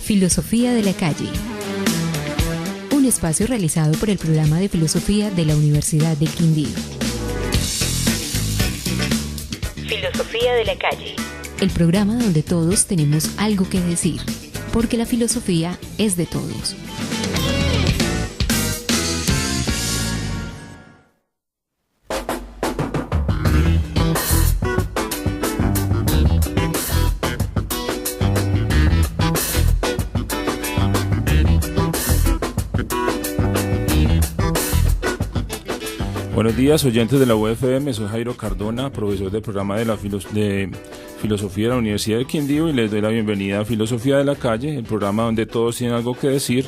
Filosofía de la calle. Un espacio realizado por el programa de filosofía de la Universidad del Quindío. Filosofía de la calle. El programa donde todos tenemos algo que decir, porque la filosofía es de todos. Buenos días, oyentes de la UFM, soy Jairo Cardona, profesor del programa de Filosofía de la Universidad del Quindío, y les doy la bienvenida a Filosofía de la Calle, el programa donde todos tienen algo que decir,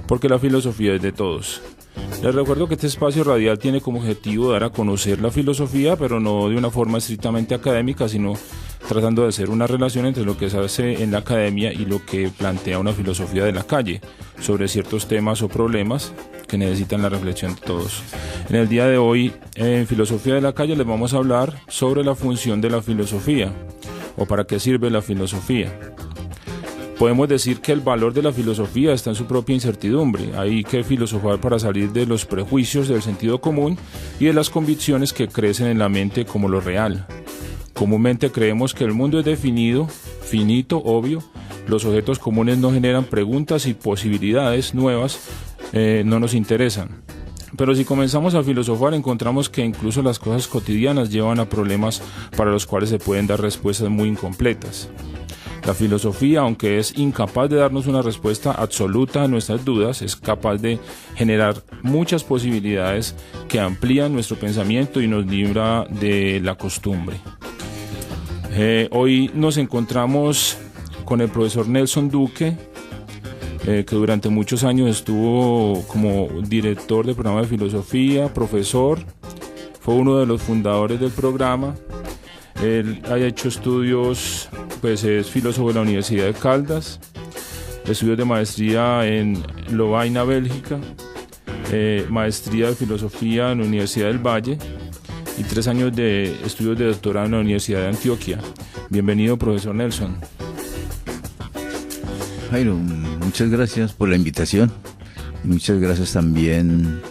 porque la filosofía es de todos. Les recuerdo que este espacio radial tiene como objetivo dar a conocer la filosofía, pero no de una forma estrictamente académica, sino tratando de hacer una relación entre lo que se hace en la academia y lo que plantea una filosofía de la calle, sobre ciertos temas o problemas que necesitan la reflexión de todos. En el día de hoy, en Filosofía de la Calle, les vamos a hablar sobre la función de la filosofía, o para qué sirve la filosofía. Podemos decir que el valor de la filosofía está en su propia incertidumbre. Hay que filosofar para salir de los prejuicios del sentido común y de las convicciones que crecen en la mente como lo real. Comúnmente creemos que el mundo es definido, finito, obvio. Los objetos comunes no generan preguntas y posibilidades nuevas no nos interesan. Pero si comenzamos a filosofar, encontramos que incluso las cosas cotidianas llevan a problemas para los cuales se pueden dar respuestas muy incompletas. La filosofía, aunque es incapaz de darnos una respuesta absoluta a nuestras dudas, es capaz de generar muchas posibilidades que amplían nuestro pensamiento y nos libra de la costumbre. Hoy nos encontramos con el profesor Nelson Duque, que durante muchos años estuvo como director del programa de filosofía, profesor, fue uno de los fundadores del programa. Él ha hecho estudios, pues es filósofo de la Universidad de Caldas, estudios de maestría en Lovaina, Bélgica, maestría de filosofía en la Universidad del Valle y 3 años de estudios de doctorado en la Universidad de Antioquia. Bienvenido, profesor Nelson. Jairo, muchas gracias por la invitación y muchas gracias también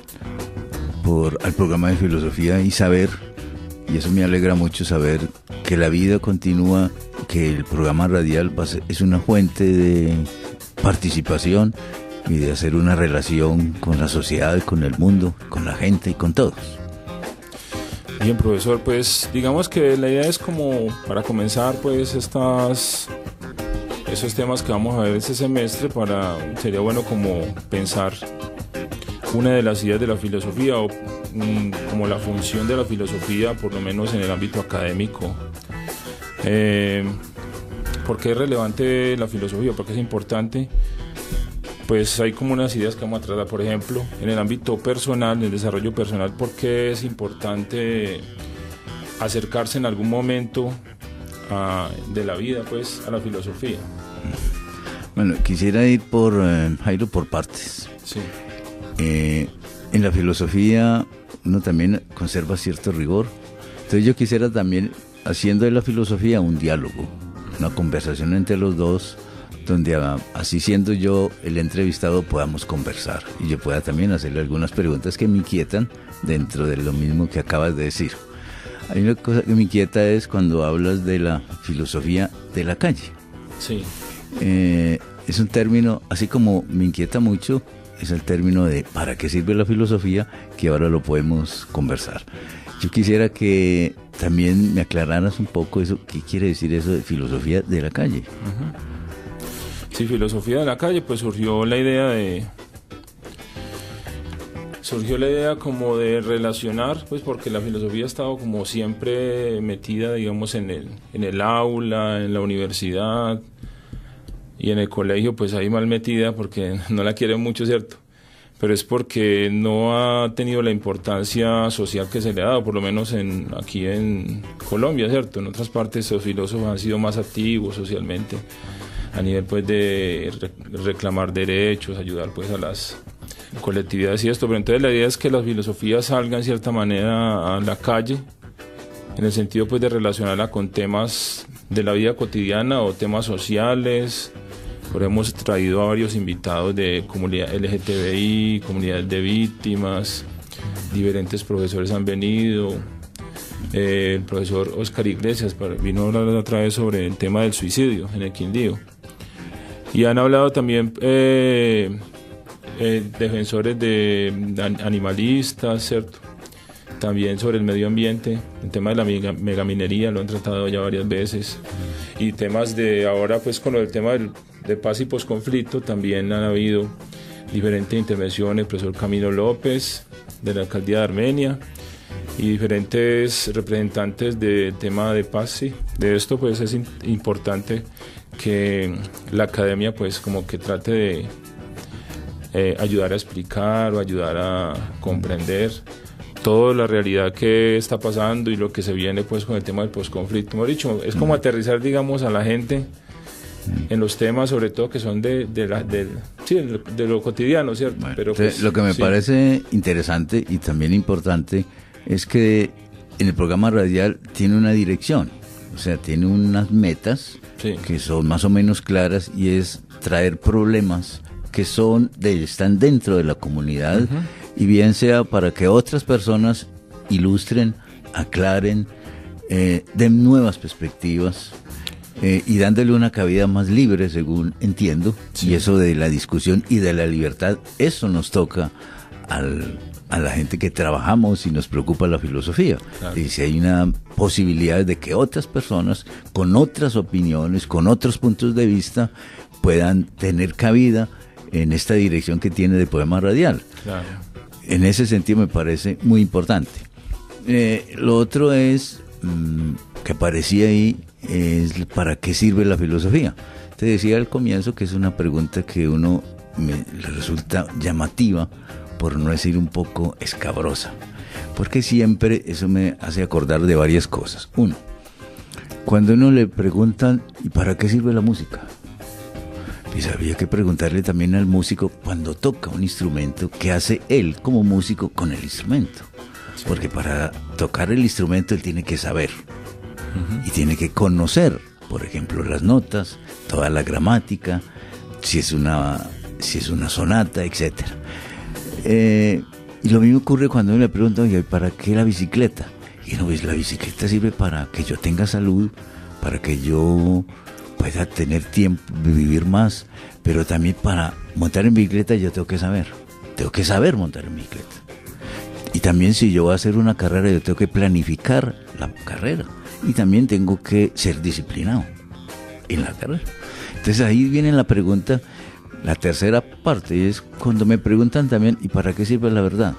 al programa de filosofía y saber, y eso me alegra mucho saber que la vida continúa, que el programa radial es una fuente de participación y de hacer una relación con la sociedad, con el mundo, con la gente y con todos. Bien, profesor, pues digamos que la idea es como para comenzar pues esos temas que vamos a ver este semestre, sería bueno como pensar una de las ideas de la filosofía o como la función de la filosofía, por lo menos en el ámbito académico. ¿Por qué es relevante la filosofía? ¿Por qué es importante? Pues hay como unas ideas que vamos a tratar, por ejemplo, en el ámbito personal, en el desarrollo personal, ¿por qué es importante acercarse en algún momento de la vida pues a la filosofía? Bueno, quisiera ir Jairo, por partes. Sí. En la filosofía uno también conserva cierto rigor. Entonces yo quisiera también, haciendo de la filosofía un diálogo, una conversación entre los dos, donde así siendo yo el entrevistado podamos conversar y yo pueda también hacerle algunas preguntas que me inquietan dentro de lo mismo que acabas de decir. Hay una cosa que me inquieta es cuando hablas de la filosofía de la calle. Sí. Es un término, así como me inquieta mucho, es el término de ¿para qué sirve la filosofía? Que ahora lo podemos conversar. Yo quisiera que también me aclararas un poco eso, ¿qué quiere decir eso de filosofía de la calle? Uh-huh. Sí, filosofía de la calle, pues surgió la idea como de relacionar, pues porque la filosofía ha estado como siempre metida, digamos, en el aula, en la universidad y en el colegio, pues ahí mal metida porque no la quieren mucho, ¿cierto? Pero es porque no ha tenido la importancia social que se le ha dado, por lo menos aquí en Colombia, ¿cierto? En otras partes los filósofos han sido más activos socialmente, a nivel pues de reclamar derechos, ayudar pues a las colectividades y esto, pero entonces la idea es que la filosofía salga en cierta manera a la calle, en el sentido pues de relacionarla con temas de la vida cotidiana o temas sociales, Pero hemos traído a varios invitados de comunidad LGTBI, comunidad de víctimas, diferentes profesores han venido. El profesor Oscar Iglesias vino a hablar otra vez sobre el tema del suicidio en el Quindío. Y han hablado también defensores de animalistas, ¿cierto? También sobre el medio ambiente, el tema de la megaminería lo han tratado ya varias veces. Y temas de ahora, pues con el tema de paz y posconflicto, también han habido diferentes intervenciones, el profesor Camilo López, de la alcaldía de Armenia, y diferentes representantes del tema de paz. Sí. De esto pues es importante que la academia pues como que trate de ayudar a explicar o ayudar a comprender toda la realidad que está pasando y lo que se viene pues con el tema del posconflicto. Hemos dicho, es como aterrizar, digamos, a la gente en los temas, sobre todo que son de lo cotidiano, ¿cierto? Bueno, pero pues, lo que me parece interesante y también importante es que en el programa radial tiene una dirección, o sea, tiene unas metas que son más o menos claras, y es traer problemas que están dentro de la comunidad, y bien sea para que otras personas ilustren, aclaren, den nuevas perspectivas, y dándole una cabida más libre, según entiendo, y eso de la discusión y de la libertad, eso nos toca a la gente que trabajamos y nos preocupa la filosofía. Claro. Y si hay una posibilidad de que otras personas con otras opiniones, con otros puntos de vista, puedan tener cabida en esta dirección que tiene de Poema Radial. Claro. En ese sentido me parece muy importante. Lo otro es que aparecía ahí, es ¿para qué sirve la filosofía? Te decía al comienzo que es una pregunta que le resulta llamativa, por no decir un poco escabrosa, porque siempre eso me hace acordar de varias cosas. Uno, cuando uno le preguntan ¿y para qué sirve la música? Pues había que preguntarle también al músico, cuando toca un instrumento, ¿qué hace él como músico con el instrumento? Porque para tocar el instrumento él tiene que saber, y tiene que conocer, por ejemplo, las notas, toda la gramática, si es una sonata, etcétera. Y lo mismo ocurre cuando uno le pregunta, oye, ¿para qué la bicicleta? Y no, pues la bicicleta sirve para que yo tenga salud, para que yo pueda tener tiempo de vivir más, pero también para montar en bicicleta yo tengo que saber montar en bicicleta. Y también si yo voy a hacer una carrera, yo tengo que planificar la carrera, y también tengo que ser disciplinado en la carrera. Entonces ahí viene la pregunta. La tercera parte es cuando me preguntan también, ¿y para qué sirve la verdad?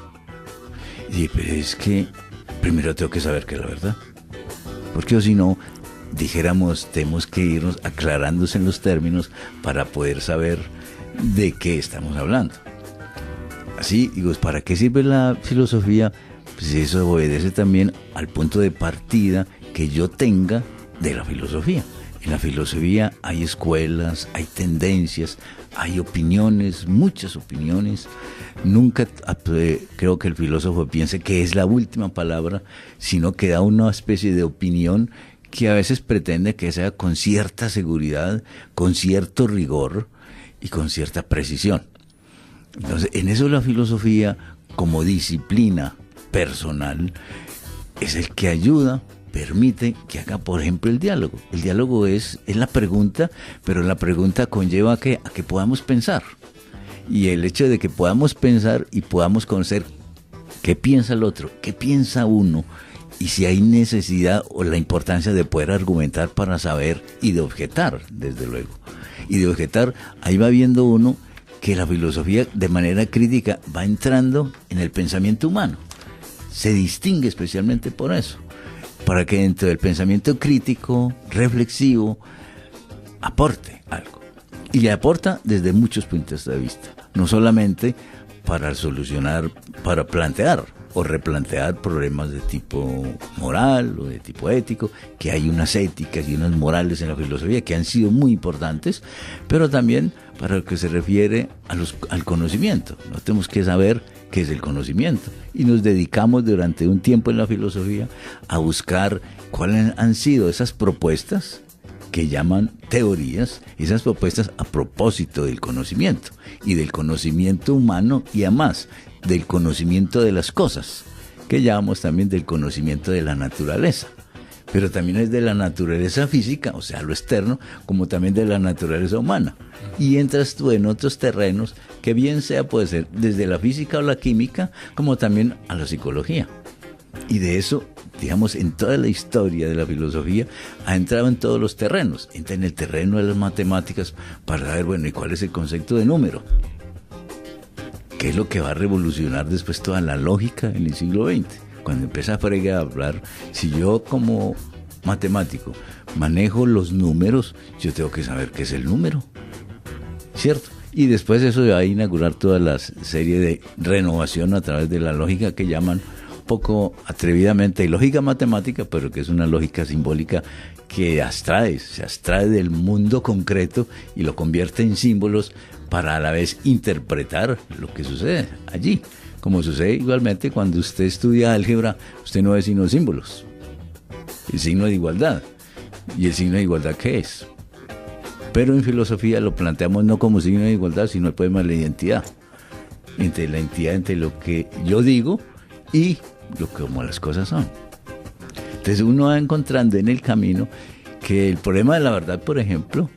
Y pues es que primero tengo que saber qué es la verdad. Porque si no, dijéramos, tenemos que irnos aclarándose en los términos para poder saber de qué estamos hablando. Así, digo, ¿para qué sirve la filosofía? Pues eso obedece también al punto de partida que yo tenga de la filosofía. En la filosofía hay escuelas, hay tendencias, hay opiniones, muchas opiniones. Nunca creo que el filósofo piense que es la última palabra, sino que da una especie de opinión que a veces pretende que sea con cierta seguridad, con cierto rigor y con cierta precisión. Entonces, en eso la filosofía, como disciplina personal, es el que ayuda, permite que haga, por ejemplo, el diálogo. El diálogo es la pregunta, pero la pregunta conlleva a que podamos pensar. Y el hecho de que podamos pensar y podamos conocer qué piensa el otro, qué piensa uno, y si hay necesidad o la importancia de poder argumentar para saber y de objetar, desde luego. Y de objetar, ahí va viendo uno que la filosofía de manera crítica va entrando en el pensamiento humano. Se distingue especialmente por eso, para que dentro del pensamiento crítico, reflexivo, aporte algo. Y le aporta desde muchos puntos de vista, no solamente para solucionar, para plantear o replantear problemas de tipo moral o de tipo ético, que hay unas éticas y unas morales en la filosofía que han sido muy importantes, pero también para lo que se refiere al conocimiento. No tenemos que saber qué es el conocimiento, y nos dedicamos durante un tiempo en la filosofía a buscar cuáles han sido esas propuestas que llaman teorías, esas propuestas a propósito del conocimiento, y del conocimiento humano, y además del conocimiento de las cosas, que llamamos también del conocimiento de la naturaleza. Pero también es de la naturaleza física, o sea, lo externo, como también de la naturaleza humana. Y entras tú en otros terrenos, que bien sea puede ser desde la física o la química, como también a la psicología. Y de eso, digamos, en toda la historia de la filosofía, ha entrado en todos los terrenos. Entra en el terreno de las matemáticas para saber, bueno, ¿y cuál es el concepto de número? ¿Qué es lo que va a revolucionar después toda la lógica en el siglo XX? Cuando empieza Frege a hablar, si yo como matemático manejo los números, yo tengo que saber qué es el número, ¿cierto? Y después eso va a inaugurar toda la serie de renovación a través de la lógica que llaman poco atrevidamente lógica matemática, pero que es una lógica simbólica que se abstrae del mundo concreto y lo convierte en símbolos para a la vez interpretar lo que sucede allí. Como sucede igualmente cuando usted estudia álgebra, usted no ve sino símbolos. El signo de igualdad. ¿Y el signo de igualdad qué es? Pero en filosofía lo planteamos no como signo de igualdad, sino el problema de la identidad. Entre la identidad, entre lo que yo digo y como las cosas son. Entonces uno va encontrando en el camino que el problema de la verdad, por ejemplo,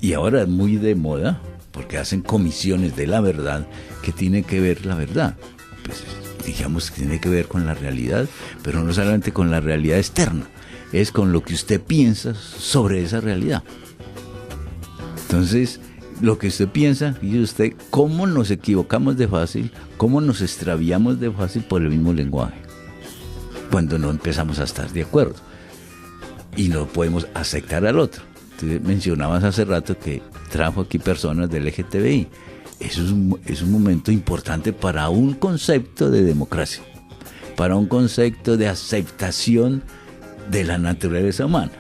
y ahora es muy de moda, porque hacen comisiones de la verdad, que tiene que ver la verdad. Pues digamos que tiene que ver con la realidad, pero no solamente con la realidad externa, es con lo que usted piensa sobre esa realidad. Entonces, lo que usted piensa, y usted, cómo nos equivocamos de fácil, cómo nos extraviamos de fácil por el mismo lenguaje, cuando no empezamos a estar de acuerdo y no podemos aceptar al otro. Entonces, mencionabas hace rato que trajo aquí personas del LGTBI. Eso es un momento importante para un concepto de democracia, para un concepto de aceptación de la naturaleza humana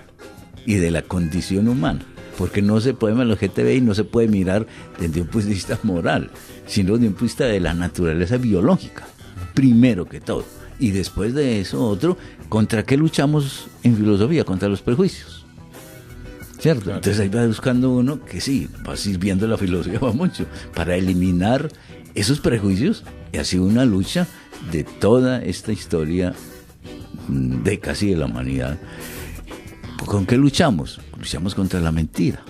y de la condición humana, porque no se puede, el LGTBI no se puede mirar desde un punto de vista moral, sino desde un punto de vista de la naturaleza biológica, primero que todo, y después de eso otro, ¿contra qué luchamos en filosofía? Contra los prejuicios. ¿Cierto? Claro. Entonces ahí va buscando uno que sí, va sirviendo la filosofía va mucho para eliminar esos prejuicios, y ha sido una lucha de toda esta historia de casi de la humanidad. ¿Con qué luchamos? Luchamos contra la mentira.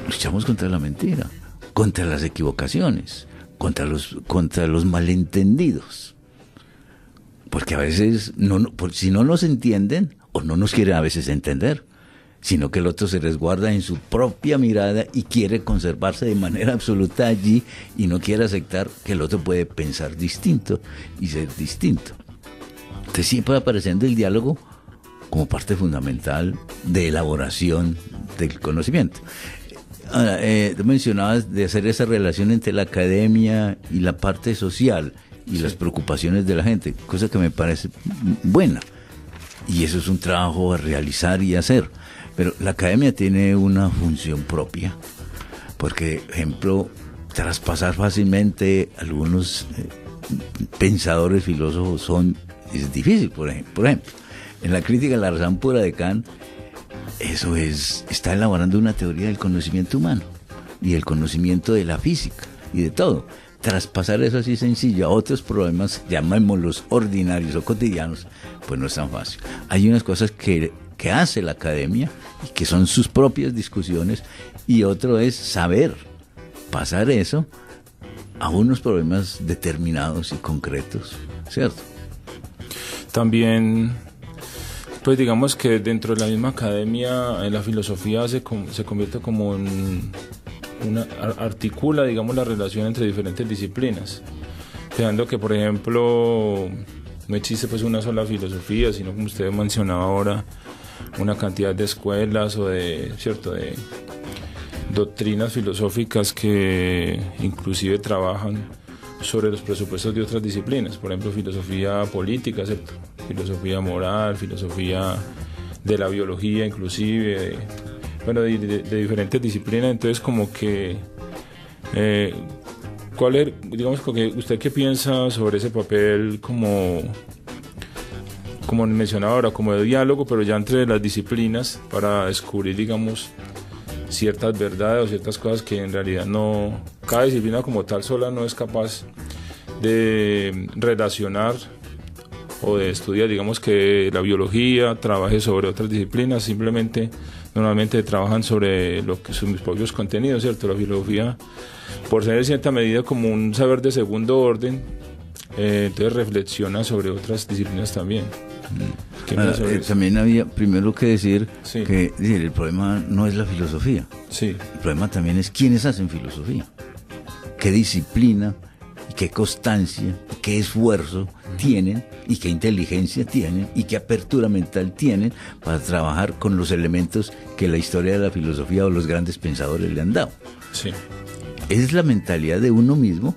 Luchamos contra la mentira, contra las equivocaciones, contra los malentendidos. Porque a veces, si no nos entienden, o no nos quiere a veces entender, sino que el otro se resguarda en su propia mirada y quiere conservarse de manera absoluta allí y no quiere aceptar que el otro puede pensar distinto y ser distinto. Entonces siempre va apareciendo el diálogo como parte fundamental de elaboración del conocimiento. Ahora, tú mencionabas de hacer esa relación entre la academia y la parte social y las preocupaciones de la gente, cosa que me parece buena. Y eso es un trabajo a realizar y hacer. Pero la academia tiene una función propia, porque, por ejemplo, traspasar fácilmente algunos pensadores, filósofos, es difícil. Por ejemplo, en la crítica de la razón pura de Kant, está elaborando una teoría del conocimiento humano y del conocimiento de la física y de todo. Traspasar eso así sencillo a otros problemas, llamémoslos ordinarios o cotidianos, pues no es tan fácil. Hay unas cosas que hace la academia y que son sus propias discusiones, y otro es saber pasar eso a unos problemas determinados y concretos, ¿cierto? También, pues digamos que dentro de la misma academia, la filosofía se convierte como en articula, digamos, la relación entre diferentes disciplinas, dejando que, por ejemplo, no existe pues una sola filosofía, sino, como usted mencionaba ahora, una cantidad de escuelas o de doctrinas filosóficas que inclusive trabajan sobre los presupuestos de otras disciplinas, por ejemplo, filosofía política, ¿cierto? Filosofía moral, filosofía de la biología, inclusive de diferentes disciplinas. Entonces, como que ¿cuál es, digamos, usted qué piensa sobre ese papel como como mencionaba ahora, como de diálogo, pero ya entre las disciplinas para descubrir, digamos, ciertas verdades o ciertas cosas que en realidad no, cada disciplina como tal sola no es capaz de relacionar o de estudiar. Digamos que la biología trabaje sobre otras disciplinas, simplemente normalmente trabajan sobre lo que son mis propios contenidos, ¿cierto? La filosofía, por ser en cierta medida como un saber de segundo orden, entonces reflexiona sobre otras disciplinas también. También había primero que decir que el problema no es la filosofía. Sí. El problema también es quiénes hacen filosofía, qué disciplina, qué constancia, qué esfuerzo tienen y qué inteligencia tienen y qué apertura mental tienen para trabajar con los elementos que la historia de la filosofía o los grandes pensadores le han dado. Sí. Es la mentalidad de uno mismo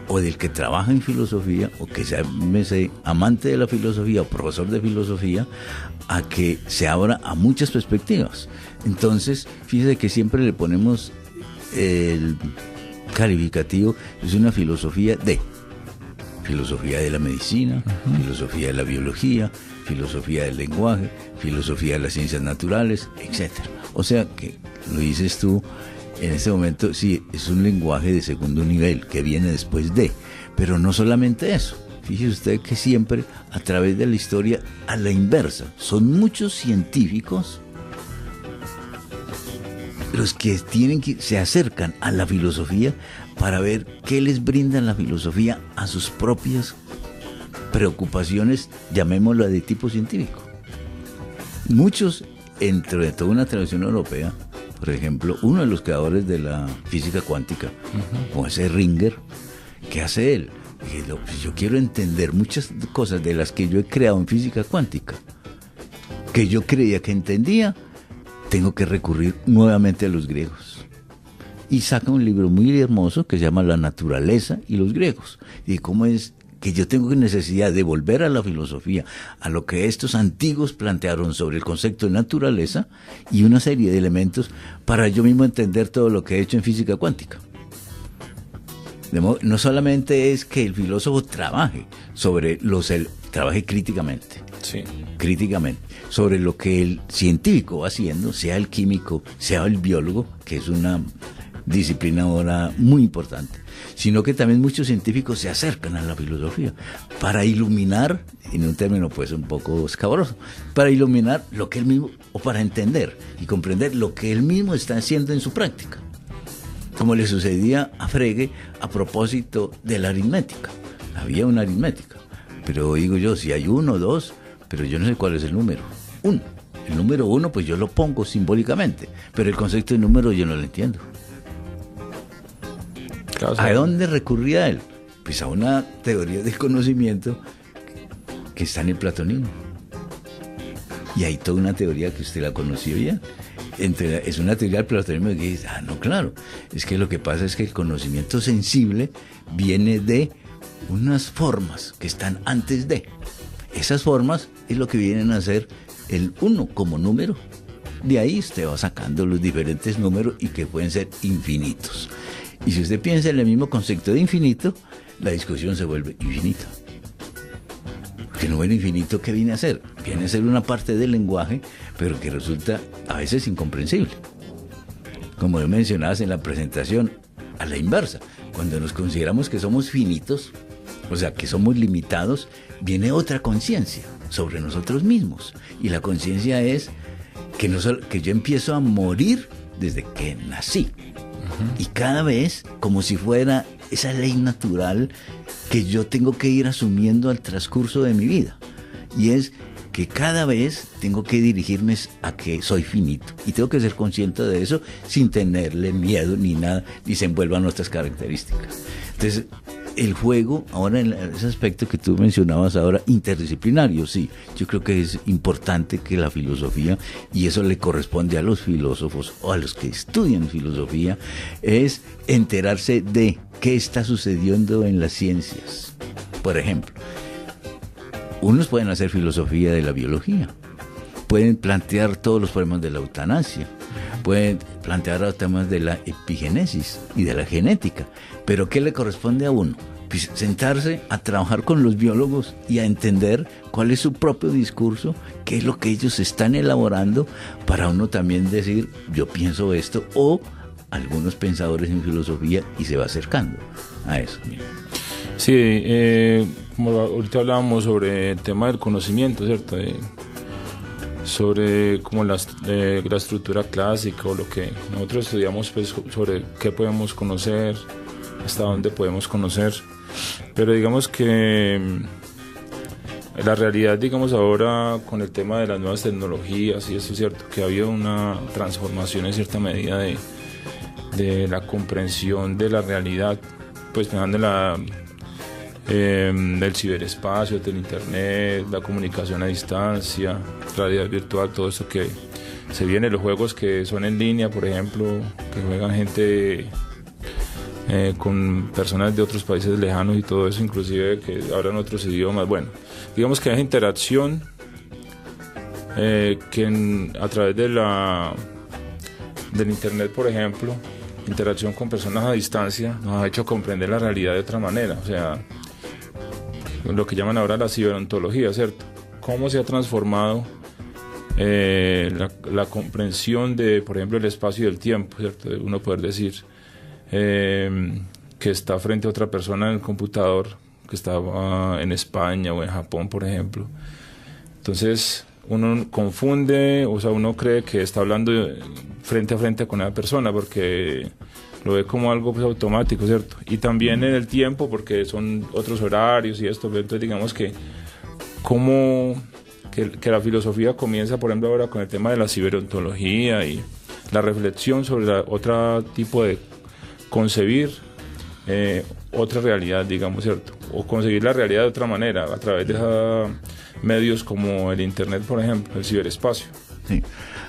o del que trabaja en filosofía o que sea amante de la filosofía o profesor de filosofía, a que se abra a muchas perspectivas. Entonces, fíjese que siempre le ponemos el calificativo, es una filosofía de la medicina, filosofía de la biología, filosofía del lenguaje, filosofía de las ciencias naturales, etc. O sea que, lo dices tú, en este momento sí, es un lenguaje de segundo nivel que viene después de, pero no solamente eso. Fíjese usted que siempre a través de la historia a la inversa, son muchos científicos los que se acercan a la filosofía para ver qué les brinda la filosofía a sus propias preocupaciones, llamémoslo de tipo científico. Muchos, dentro de toda una tradición europea, por ejemplo, uno de los creadores de la física cuántica, como ese Ringer, ¿qué hace él? Yo quiero entender muchas cosas de las que yo he creado en física cuántica, que yo creía que entendía, tengo que recurrir nuevamente a los griegos. Y saca un libro muy hermoso que se llama La naturaleza y los griegos. Y cómo es que yo tengo necesidad de volver a la filosofía, a lo que estos antiguos plantearon sobre el concepto de naturaleza y una serie de elementos para yo mismo entender todo lo que he hecho en física cuántica. No solamente es que el filósofo trabaje trabaje críticamente. Sí. Críticamente, sobre lo que el científico va haciendo, sea el químico, sea el biólogo, que es una disciplina ahora muy importante, sino que también muchos científicos se acercan a la filosofía para iluminar, en un término pues un poco escabroso, para iluminar lo que él mismo, o para entender y comprender lo que él mismo está haciendo en su práctica, como le sucedía a Frege a propósito de la aritmética. Había una aritmética, pero digo yo, si hay 1 o 2, pero yo no sé cuál es el número. 1. El número 1 pues yo lo pongo simbólicamente, pero el concepto de número yo no lo entiendo. Claro, ¿a dónde recurría él? Pues a una teoría del conocimiento que está en el platonismo. Y hay toda una teoría que usted la conoció ya. Es una teoría del platonismo que dice, no, claro, es que lo que pasa es que el conocimiento sensible viene de unas formas que están antes de. Esas formas es lo que vienen a ser el 1 como número. De ahí usted va sacando los diferentes números y que pueden ser infinitos. Y si usted piensa en el mismo concepto de infinito, la discusión se vuelve infinita. Que el número infinito, ¿qué viene a ser? Viene a ser una parte del lenguaje, pero que resulta a veces incomprensible. Como lo mencionabas en la presentación, a la inversa. Cuando nos consideramos que somos finitos, o sea, que somos limitados, viene otra conciencia sobre nosotros mismos. Y la conciencia es que yo empiezo a morir desde que nací. Y cada vez, como si fuera esa ley natural que yo tengo que ir asumiendo al transcurso de mi vida. Y es que cada vez tengo que dirigirme a que soy finito. Y tengo que ser consciente de eso sin tenerle miedo ni nada, ni se envuelvan nuestras características. Entonces, el juego, ahora en ese aspecto que tú mencionabas ahora, interdisciplinario, sí, yo creo que es importante que la filosofía, y eso le corresponde a los filósofos o a los que estudian filosofía, es enterarse de qué está sucediendo en las ciencias. Por ejemplo, unos pueden hacer filosofía de la biología, pueden plantear todos los problemas de la eutanasia, pueden plantear los temas de la epigenesis y de la genética, pero ¿qué le corresponde a uno? pues, sentarse a trabajar con los biólogos y a entender cuál es su propio discurso, qué es lo que ellos están elaborando, para uno también decir, yo pienso esto, o algunos pensadores en filosofía, y se va acercando a eso. Sí, como ahorita hablábamos sobre el tema del conocimiento, ¿cierto? Sobre como la estructura clásica, o lo que nosotros estudiamos, pues, sobre qué podemos conocer, hasta dónde podemos conocer, pero digamos que la realidad, digamos, ahora con el tema de las nuevas tecnologías, y eso es cierto, que ha habido una transformación en cierta medida de la comprensión de la realidad, pues pensando del ciberespacio, del internet, la comunicación a distancia, realidad virtual, todo eso que se viene, los juegos que son en línea, por ejemplo, que juegan gente con personas de otros países lejanos y todo eso, inclusive que hablan otros idiomas. Bueno, digamos que hay interacción que a través del internet, por ejemplo, interacción con personas a distancia, nos ha hecho comprender la realidad de otra manera. O sea, lo que llaman ahora la ciberontología, ¿cierto? Cómo se ha transformado la comprensión de, por ejemplo, el espacio y el tiempo, ¿cierto? De uno poder decir que está frente a otra persona en el computador, que estaba en España o en Japón, por ejemplo. Entonces uno confunde, o sea, uno cree que está hablando frente a frente con esa persona, porque lo ve como algo, pues, automático, ¿cierto? Y también en el tiempo, porque son otros horarios y esto. Entonces digamos que la filosofía comienza, por ejemplo, ahora con el tema de la ciberontología y la reflexión sobre otro tipo de concebir otra realidad, digamos, ¿cierto? O conseguir la realidad de otra manera, a través de medios como el internet, por ejemplo, el ciberespacio. Sí.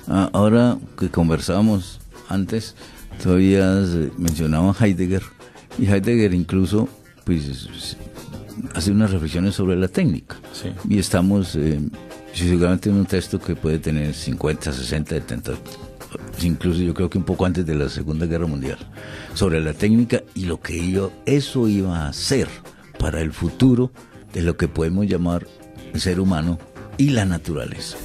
Ahora que conversábamos antes, todavía mencionaba Heidegger, y Heidegger incluso, pues, hace unas reflexiones sobre la técnica. Sí. Y estamos seguramente en un texto que puede tener 50, 60, 70, incluso yo creo que un poco antes de la Segunda Guerra Mundial, sobre la técnica y lo que eso iba a hacer para el futuro de lo que podemos llamar el ser humano y la naturaleza.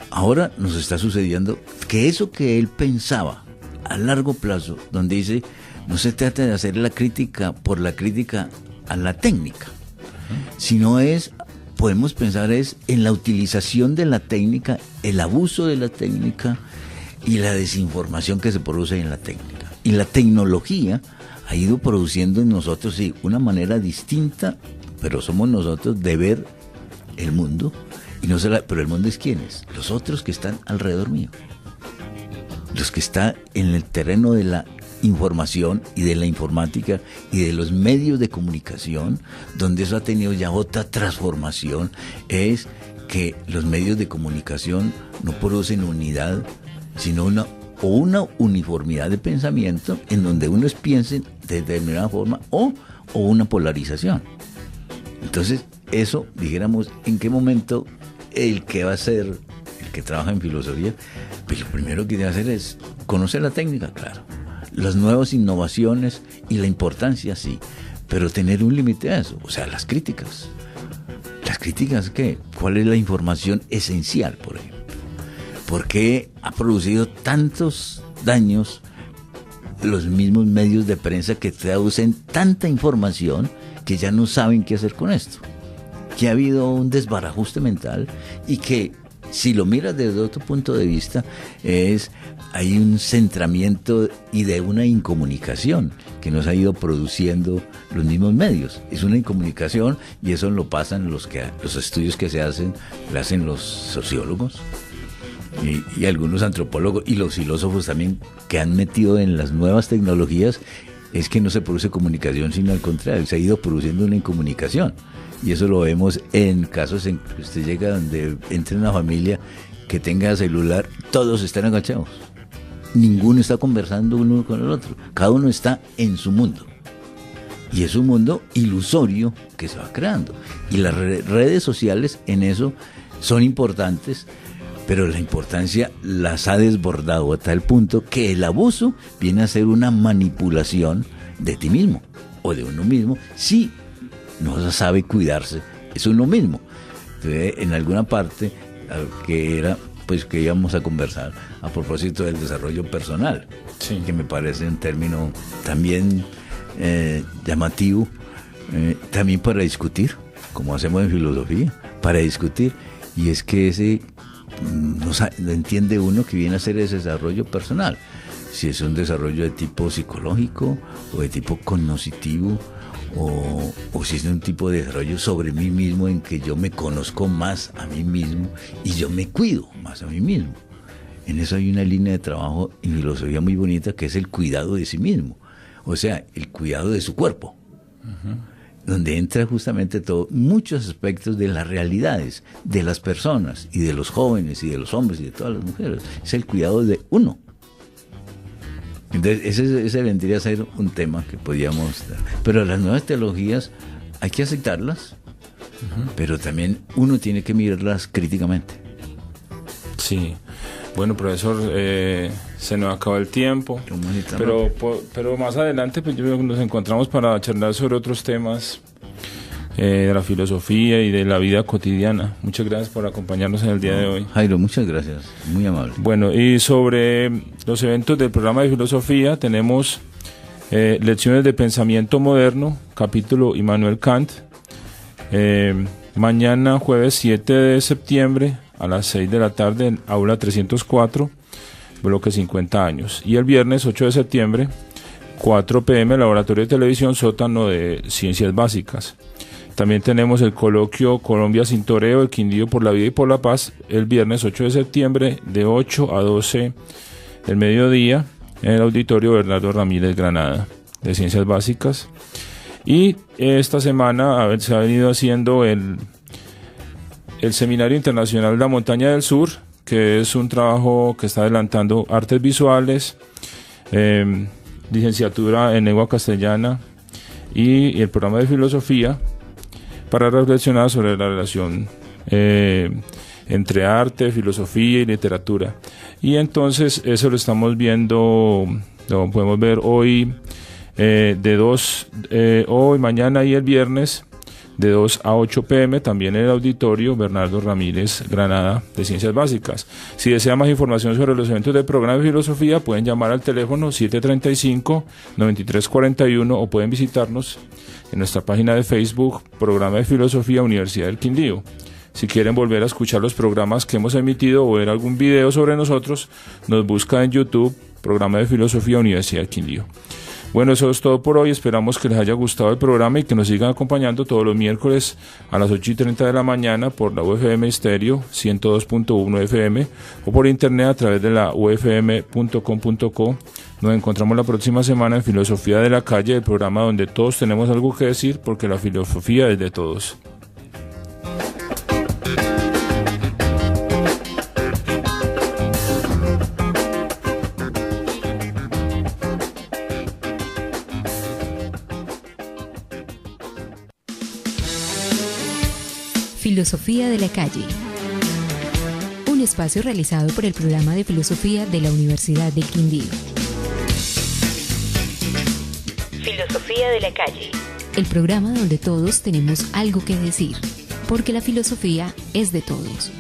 Ahora nos está sucediendo que eso que él pensaba a largo plazo, donde dice, no se trata de hacer la crítica por la crítica a la técnica, sino podemos pensar en la utilización de la técnica, el abuso de la técnica y la desinformación que se produce en la técnica. Y la tecnología ha ido produciendo en nosotros, sí, una manera distinta, pero somos nosotros, de ver el mundo. Pero el mundo es ¿quiénes? Los otros que están alrededor mío. Los que están en el terreno de la información y de la informática y de los medios de comunicación, donde eso ha tenido ya otra transformación, es que los medios de comunicación no producen unidad, sino una uniformidad de pensamiento, en donde unos piensen de determinada forma o una polarización. Entonces, eso, dijéramos, ¿en qué momento el que va a ser, el que trabaja en filosofía, pues lo primero que debe hacer es conocer la técnica, claro, las nuevas innovaciones y la importancia, sí, pero tener un límite a eso, o sea, las críticas. ¿Las críticas qué? ¿Cuál es la información esencial, por ejemplo? ¿Por qué ha producido tantos daños los mismos medios de prensa que traducen tanta información que ya no saben qué hacer con esto? Que ha habido un desbarajuste mental y que, si lo miras desde otro punto de vista, hay un centramiento y de una incomunicación que nos ha ido produciendo los mismos medios. Es una incomunicación, y eso lo pasan los estudios que se hacen, lo hacen los sociólogos y algunos antropólogos y los filósofos también, que han metido en las nuevas tecnologías. Es que no se produce comunicación, sino al contrario, se ha ido produciendo una incomunicación. Y eso lo vemos en casos en que usted llega donde entra una familia que tenga celular, todos están agachados. Ninguno está conversando uno con el otro. Cada uno está en su mundo. Y es un mundo ilusorio que se va creando. Y las redes sociales en eso son importantes, pero la importancia las ha desbordado a tal punto que el abuso viene a ser una manipulación de ti mismo. o de uno mismo si no sabe cuidarse, es uno mismo. Entonces, en alguna parte que era, pues, que íbamos a conversar a propósito del desarrollo personal, sí, que me parece un término también llamativo, también para discutir, como hacemos en filosofía, para discutir, y es que ese no entiende uno que viene a ser ese desarrollo personal, si es un desarrollo de tipo psicológico o de tipo cognoscitivo, o si es un tipo de desarrollo sobre mí mismo, en que yo me conozco más a mí mismo y yo me cuido más a mí mismo. En eso hay una línea de trabajo en filosofía muy bonita, que es el cuidado de sí mismo, o sea, el cuidado de su cuerpo, donde entra justamente muchos aspectos de las realidades de las personas y de los jóvenes y de los hombres y de todas las mujeres. Es el cuidado de uno. Entonces, ese vendría a ser un tema que podíamos dar. Pero las nuevas teologías hay que aceptarlas, pero también uno tiene que mirarlas críticamente. Sí. Bueno, profesor, se nos acaba el tiempo, pero más adelante pues, nos encontramos para charlar sobre otros temas de la filosofía y de la vida cotidiana. Muchas gracias por acompañarnos en el día de hoy. Jairo, muchas gracias, muy amable. Bueno, y sobre los eventos del programa de filosofía tenemos lecciones de pensamiento moderno, capítulo Immanuel Kant, mañana jueves 7 de septiembre a las 6 de la tarde en aula 304, bloque 50 años, y el viernes 8 de septiembre 4 p.m. laboratorio de televisión, sótano de ciencias básicas. También tenemos el coloquio Colombia sin toreo, el Quindío por la vida y por la paz, el viernes 8 de septiembre de 8 a 12 del mediodía en el auditorio Bernardo Ramírez Granada de Ciencias Básicas. Y esta semana se ha venido haciendo el Seminario Internacional de la Montaña del Sur, que es un trabajo que está adelantando artes visuales, licenciatura en lengua castellana y el programa de filosofía, para reflexionar sobre la relación entre arte, filosofía y literatura. Y entonces eso lo estamos viendo, lo podemos ver hoy, hoy, mañana y el viernes, de 2 a 8 p.m. también en el auditorio Bernardo Ramírez Granada de Ciencias Básicas. Si desea más información sobre los eventos del programa de filosofía, pueden llamar al teléfono 735-9341 o pueden visitarnos en nuestra página de Facebook, Programa de Filosofía Universidad del Quindío. Si quieren volver a escuchar los programas que hemos emitido o ver algún video sobre nosotros, nos busca en YouTube, Programa de Filosofía Universidad del Quindío. Bueno, eso es todo por hoy. Esperamos que les haya gustado el programa y que nos sigan acompañando todos los miércoles a las 8:30 de la mañana por la UFM Estéreo 102.1 FM o por internet a través de la ufm.com.co. Nos encontramos la próxima semana en Filosofía de la Calle, el programa donde todos tenemos algo que decir, porque la filosofía es de todos. Filosofía de la Calle. Un espacio realizado por el programa de filosofía de la Universidad del Quindío. Filosofía de la Calle. El programa donde todos tenemos algo que decir, porque la filosofía es de todos.